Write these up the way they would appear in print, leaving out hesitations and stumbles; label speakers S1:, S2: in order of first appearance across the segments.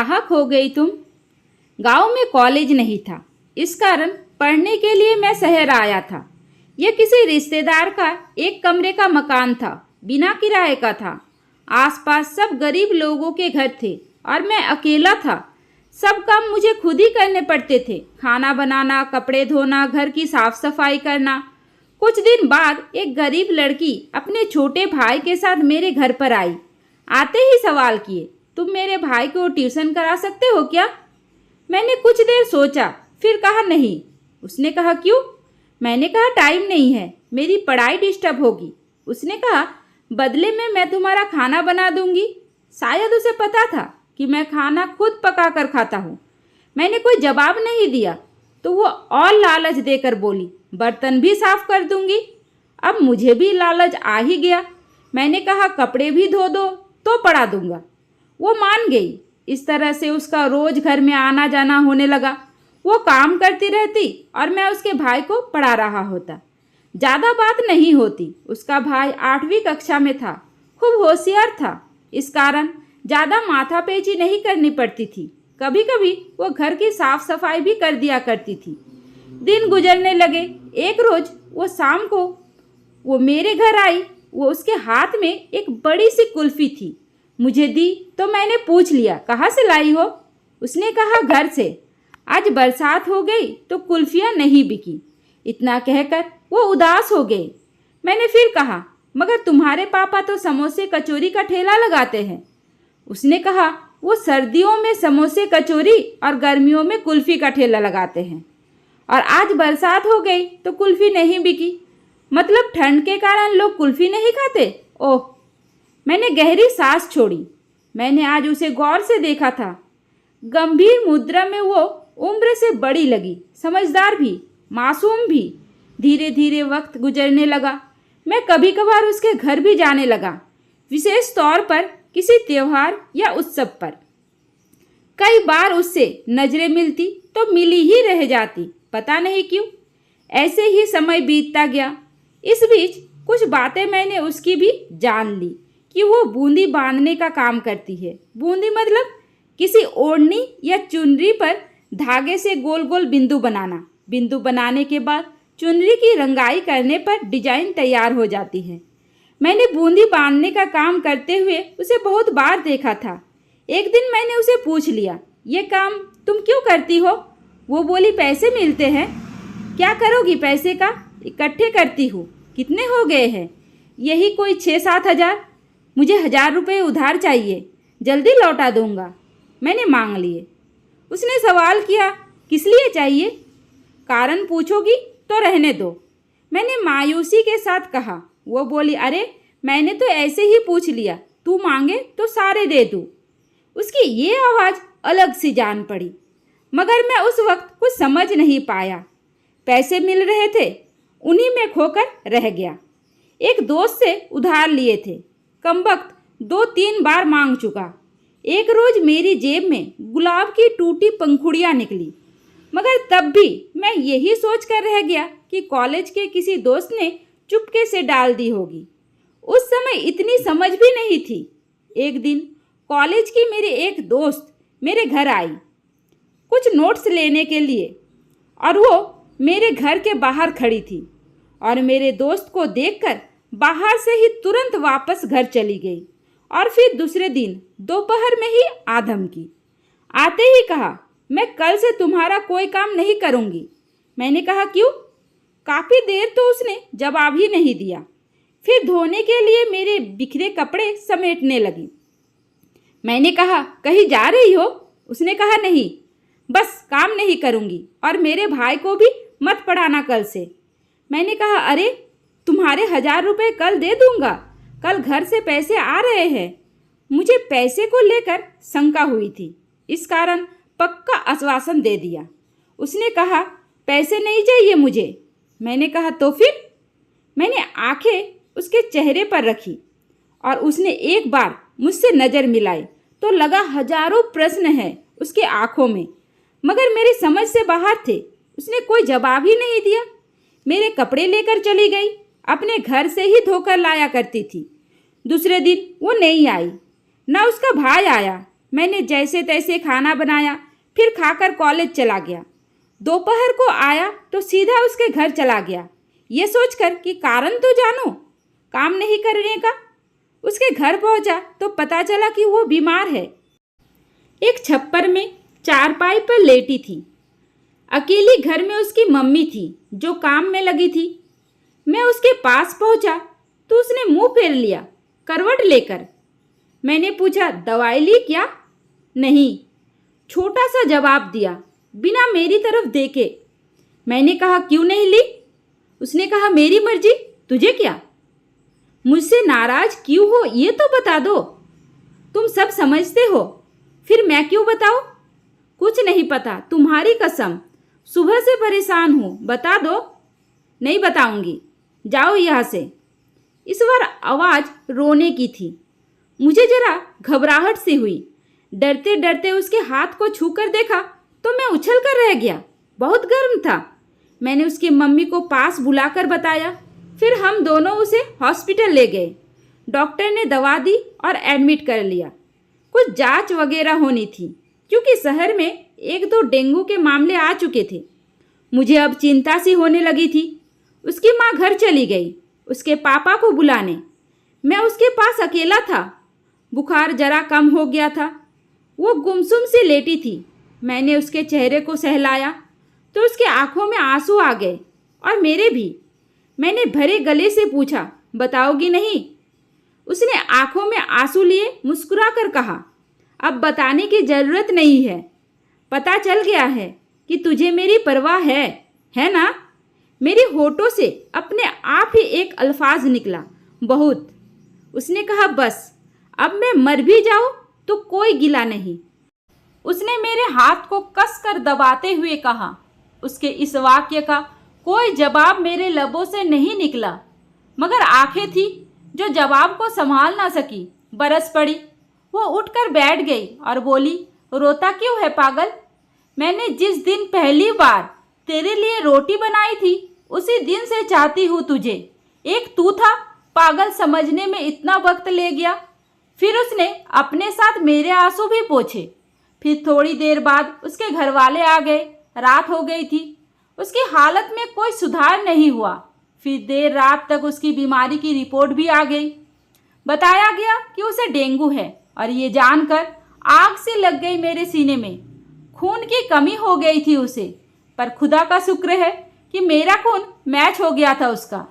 S1: कहाँ खो गई तुम? गांव में कॉलेज नहीं था, इस कारण पढ़ने के लिए मैं शहर आया था। यह किसी रिश्तेदार का एक कमरे का मकान था, बिना किराए का था। आसपास सब गरीब लोगों के घर थे और मैं अकेला था। सब काम मुझे खुद ही करने पड़ते थे, खाना बनाना, कपड़े धोना, घर की साफ सफाई करना। कुछ दिन बाद एक गरीब लड़की अपने छोटे भाई के साथ मेरे घर पर आई। आते ही सवाल किए, तुम मेरे भाई को ट्यूशन करा सकते हो क्या? मैंने कुछ देर सोचा, फिर कहा नहीं। उसने कहा क्यों? मैंने कहा टाइम नहीं है, मेरी पढ़ाई डिस्टर्ब होगी। उसने कहा बदले में मैं तुम्हारा खाना बना दूंगी। शायद उसे पता था कि मैं खाना खुद पका कर खाता हूँ। मैंने कोई जवाब नहीं दिया तो वो और लालच देकर बोली, बर्तन भी साफ कर दूंगी। अब मुझे भी लालच आ ही गया। मैंने कहा कपड़े भी धो दो तो पड़ा दूंगा। वो मान गई। इस तरह से उसका रोज घर में आना जाना होने लगा। वो काम करती रहती और मैं उसके भाई को पढ़ा रहा होता। ज़्यादा बात नहीं होती। उसका भाई 8वीं कक्षा में था, खूब होशियार था। इस कारण ज़्यादा माथापेची नहीं करनी पड़ती थी। कभी कभी वो घर की साफ सफाई भी कर दिया करती थी। दिन गुजरने लगे। एक रोज वो शाम को वो मेरे घर आई। वो उसके हाथ में एक बड़ी सी कुल्फी थी। मुझे दी तो मैंने पूछ लिया, कहाँ से लाई हो? उसने कहा घर से। आज बरसात हो गई तो कुल्फियाँ नहीं बिकी। इतना कहकर वो उदास हो गई। मैंने फिर कहा, मगर तुम्हारे पापा तो समोसे कचौरी का ठेला लगाते हैं। उसने कहा वो सर्दियों में समोसे कचौरी और गर्मियों में कुल्फी का ठेला लगाते हैं, और आज बरसात हो गई तो कुल्फी नहीं बिकी। मतलब ठंड के कारण लोग कुल्फी नहीं खाते? ओह! मैंने गहरी सांस छोड़ी। मैंने आज उसे गौर से देखा था। गंभीर मुद्रा में वो उम्र से बड़ी लगी, समझदार भी, मासूम भी। धीरे धीरे वक्त गुजरने लगा। मैं कभी कभार उसके घर भी जाने लगा, विशेष तौर पर किसी त्योहार या उत्सव पर। कई बार उससे नजरें मिलती तो मिली ही रह जाती, पता नहीं क्यों। ऐसे ही समय बीतता गया। इस बीच कुछ बातें मैंने उसकी भी जान ली कि वो बूंदी बांधने का काम करती है। बूंदी मतलब किसी ओढ़नी या चुनरी पर धागे से गोल गोल बिंदु बनाना। बिंदु बनाने के बाद चुनरी की रंगाई करने पर डिजाइन तैयार हो जाती है। मैंने बूंदी बांधने का काम करते हुए उसे बहुत बार देखा था। एक दिन मैंने उसे पूछ लिया, ये काम तुम क्यों करती हो? वो बोली, पैसे मिलते हैं। क्या करोगी पैसे का? इकट्ठे करती हूँ। कितने हो गए हैं? यही कोई 6-7 हज़ार। मुझे 1000 रुपये उधार चाहिए, जल्दी लौटा दूंगा। मैंने मांग लिए। उसने सवाल किया, किस लिए चाहिए? कारण पूछोगी तो रहने दो। मैंने मायूसी के साथ कहा। वो बोली, अरे मैंने तो ऐसे ही पूछ लिया, तू मांगे तो सारे दे दूँ। उसकी ये आवाज़ अलग सी जान पड़ी, मगर मैं उस वक्त कुछ समझ नहीं पाया। पैसे मिल रहे थे, उन्हीं में खोकर रह गया। एक दोस्त से उधार लिए थे, कमबख्त 2-3 बार मांग चुका। एक रोज़ मेरी जेब में गुलाब की टूटी पंखुड़ियाँ निकली, मगर तब भी मैं यही सोच कर रह गया कि कॉलेज के किसी दोस्त ने चुपके से डाल दी होगी। उस समय इतनी समझ भी नहीं थी। एक दिन कॉलेज की मेरी एक दोस्त मेरे घर आई कुछ नोट्स लेने के लिए, और वो मेरे घर के बाहर खड़ी थी और मेरे दोस्त को देखकर बाहर से ही तुरंत वापस घर चली गई, और फिर दूसरे दिन दोपहर में ही आ धमकी। आते ही कहा, मैं कल से तुम्हारा कोई काम नहीं करूँगी। मैंने कहा क्यों? काफ़ी देर तो उसने जवाब ही नहीं दिया। फिर धोने के लिए मेरे बिखरे कपड़े समेटने लगी। मैंने कहा, कहीं जा रही हो? उसने कहा, नहीं, बस काम नहीं करूँगी, और मेरे भाई को भी मत पढ़ाना कल से। मैंने कहा, अरे तुम्हारे 1000 रुपये कल दे दूँगा, कल घर से पैसे आ रहे हैं। मुझे पैसे को लेकर शंका हुई थी, इस कारण पक्का आश्वासन दे दिया। उसने कहा, पैसे नहीं चाहिए मुझे। मैंने कहा, तो फिर? मैंने आंखें उसके चेहरे पर रखी और उसने एक बार मुझसे नज़र मिलाई तो लगा हजारों प्रश्न हैं उसके आंखों में, मगर मेरी समझ से बाहर थे। उसने कोई जवाब ही नहीं दिया। मेरे कपड़े लेकर चली गई, अपने घर से ही धोकर लाया करती थी। दूसरे दिन वो नहीं आई, ना उसका भाई आया। मैंने जैसे तैसे खाना बनाया, फिर खाकर कॉलेज चला गया। दोपहर को आया तो सीधा उसके घर चला गया, ये सोचकर कि कारण तो जानूं काम नहीं करने का। उसके घर पहुंचा तो पता चला कि वो बीमार है। एक छप्पर में चारपाई पर लेटी थी। अकेली घर में उसकी मम्मी थी जो काम में लगी थी। मैं उसके पास पहुंचा तो उसने मुंह फेर लिया करवट लेकर। मैंने पूछा, दवाई ली क्या? नहीं, छोटा सा जवाब दिया बिना मेरी तरफ देखे। मैंने कहा, क्यों नहीं ली? उसने कहा, मेरी मर्जी, तुझे क्या? मुझसे नाराज क्यों हो ये तो बता दो। तुम सब समझते हो, फिर मैं क्यों बताऊं? कुछ नहीं पता, तुम्हारी कसम, सुबह से परेशान हूं, बता दो। नहीं बताऊंगी, जाओ यहाँ से। इस बार आवाज़ रोने की थी। मुझे जरा घबराहट सी हुई। डरते डरते उसके हाथ को छूकर देखा तो मैं उछल कर रह गया। बहुत गर्म था। मैंने उसकी मम्मी को पास बुलाकर बताया। फिर हम दोनों उसे हॉस्पिटल ले गए। डॉक्टर ने दवा दी और एडमिट कर लिया। कुछ जांच वगैरह होनी थी क्योंकि शहर में 1-2 डेंगू के मामले आ चुके थे। मुझे अब चिंता सी होने लगी थी। उसकी माँ घर चली गई उसके पापा को बुलाने। मैं उसके पास अकेला था। बुखार जरा कम हो गया था। वो गुमसुम सी लेटी थी। मैंने उसके चेहरे को सहलाया तो उसके आंखों में आंसू आ गए और मेरे भी। मैंने भरे गले से पूछा, बताओगी नहीं? उसने आंखों में आंसू लिए मुस्कुरा कर कहा, अब बताने की ज़रूरत नहीं है। पता चल गया है कि तुझे मेरी परवाह है ना? मेरे होठों से अपने आप ही एक अल्फाज निकला, बहुत। उसने कहा, बस अब मैं मर भी जाऊं तो कोई गिला नहीं। उसने मेरे हाथ को कसकर दबाते हुए कहा। उसके इस वाक्य का कोई जवाब मेरे लबों से नहीं निकला, मगर आंखें थी जो जवाब को संभाल ना सकी, बरस पड़ी। वो उठकर बैठ गई और बोली, रोता क्यों है पागल? मैंने जिस दिन पहली बार तेरे लिए रोटी बनाई थी उसी दिन से चाहती हूँ तुझे। एक तू था, पागल समझने में इतना वक्त ले गया। फिर उसने अपने साथ मेरे आंसू भी पोंछे। फिर थोड़ी देर बाद उसके घर वाले आ गए। रात हो गई थी। उसकी हालत में कोई सुधार नहीं हुआ। फिर देर रात तक उसकी बीमारी की रिपोर्ट भी आ गई। बताया गया कि उसे डेंगू है और ये जानकर आग सी लग गई मेरे सीने में। खून की कमी हो गई थी उसे, पर खुदा का शुक्र है कि मेरा खून मैच हो गया था उसका।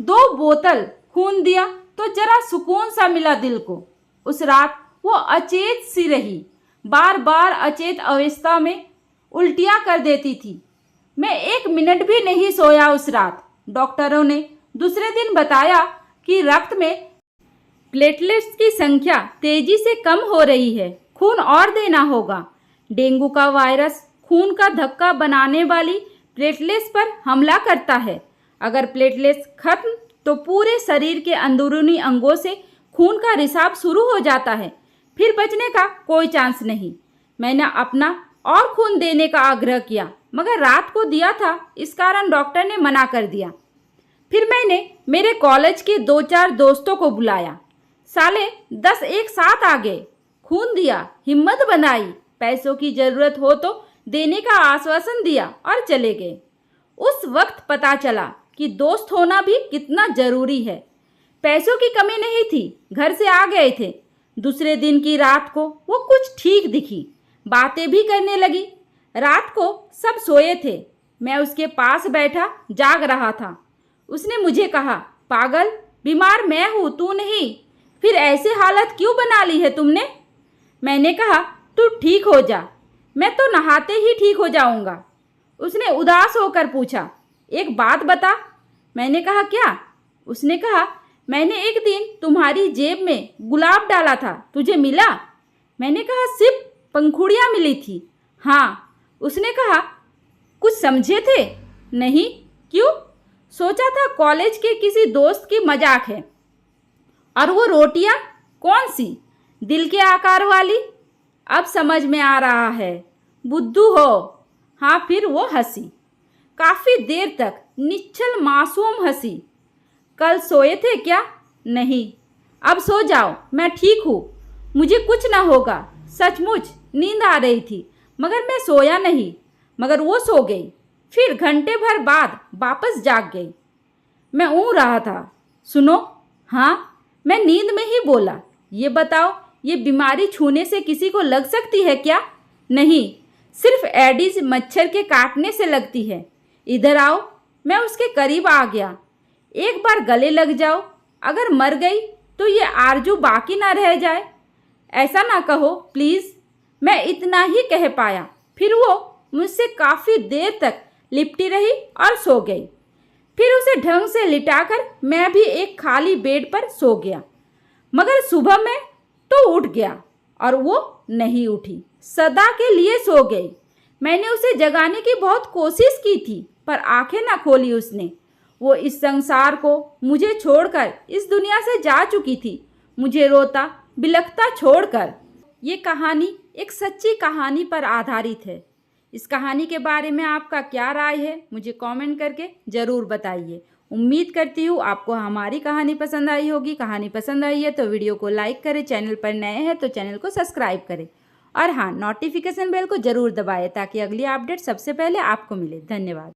S1: 2 बोतल खून दिया तो जरा सुकून सा मिला दिल को। उस रात वो अचेत सी रही। बार बार अचेत अवस्था में उल्टियाँ कर देती थी। मैं 1 मिनट भी नहीं सोया उस रात। डॉक्टरों ने दूसरे दिन बताया कि रक्त में प्लेटलेट्स की संख्या तेजी से कम हो रही है, खून और देना होगा। डेंगू का वायरस खून का धक्का बनाने वाली प्लेटलेट्स पर हमला करता है। अगर प्लेटलेट्स खत्म तो पूरे शरीर के अंदरूनी अंगों से खून का रिसाव शुरू हो जाता है। फिर बचने का कोई चांस नहीं। मैंने अपना और खून देने का आग्रह किया, मगर रात को दिया था, इस कारण डॉक्टर ने मना कर दिया। फिर मैंने मेरे कॉलेज के 2-4 दोस्तों को बुलाया। साले 10 एक साथ आ गए। खून दिया, हिम्मत बनाई, पैसों की ज़रूरत हो तो देने का आश्वासन दिया और चले गए। उस वक्त पता चला कि दोस्त होना भी कितना ज़रूरी है। पैसों की कमी नहीं थी, घर से आ गए थे। दूसरे दिन की रात को वो कुछ ठीक दिखी, बातें भी करने लगी। रात को सब सोए थे। मैं उसके पास बैठा जाग रहा था। उसने मुझे कहा, पागल, बीमार मैं हूँ, तू नहीं। फिर ऐसी हालत क्यों बना ली है तुमने? मैंने कहा, तू ठीक हो जा, मैं तो नहाते ही ठीक हो जाऊँगा। उसने उदास होकर पूछा, एक बात बता। मैंने कहा, क्या? उसने कहा, मैंने एक दिन तुम्हारी जेब में गुलाब डाला था, तुझे मिला? मैंने कहा, सिर्फ पंखुड़ियाँ मिली थी। हाँ। उसने कहा, कुछ समझे थे? नहीं। क्यों? सोचा था कॉलेज के किसी दोस्त की मजाक है। और वो रोटियां कौन सी? दिल के आकार वाली? अब समझ में आ रहा है, बुद्धू हो। हाँ। फिर वो हंसी, काफ़ी देर तक निश्चल मासूम हंसी। कल सोए थे क्या? नहीं। अब सो जाओ, मैं ठीक हूँ, मुझे कुछ ना होगा, सचमुच नींद आ रही थी, मगर मैं सोया नहीं, मगर वो सो गई। फिर घंटे भर बाद वापस जाग गई। मैं ऊँ रहा था। सुनो। हाँ, मैं नींद में ही बोला। ये बताओ, ये बीमारी छूने से किसी को लग सकती है क्या? नहीं, सिर्फ एडिस मच्छर के काटने से लगती है। इधर आओ। मैं उसके करीब आ गया। एक बार गले लग जाओ। अगर मर गई तो ये आरजू बाकी ना रह जाए। ऐसा ना कहो प्लीज़। मैं इतना ही कह पाया। फिर वो मुझसे काफ़ी देर तक लिपटी रही और सो गई। फिर उसे ढंग से लिटाकर मैं भी एक खाली बेड पर सो गया। मगर सुबह में तो उठ गया और वो नहीं उठी, सदा के लिए सो गई। मैंने उसे जगाने की बहुत कोशिश की थी, पर आंखें ना खोली उसने। वो इस संसार को मुझे छोड़कर इस दुनिया से जा चुकी थी, मुझे रोता बिलखता छोड़कर। ये कहानी एक सच्ची कहानी पर आधारित है। इस कहानी के बारे में आपका क्या राय है, मुझे कमेंट करके ज़रूर बताइए। उम्मीद करती हूँ आपको हमारी कहानी पसंद आई होगी। कहानी पसंद आई है तो वीडियो को लाइक करें, चैनल पर नए हैं तो चैनल को सब्सक्राइब करें, और हाँ, नोटिफिकेशन बेल को ज़रूर दबाएं ताकि अगली अपडेट सबसे पहले आपको मिले। धन्यवाद।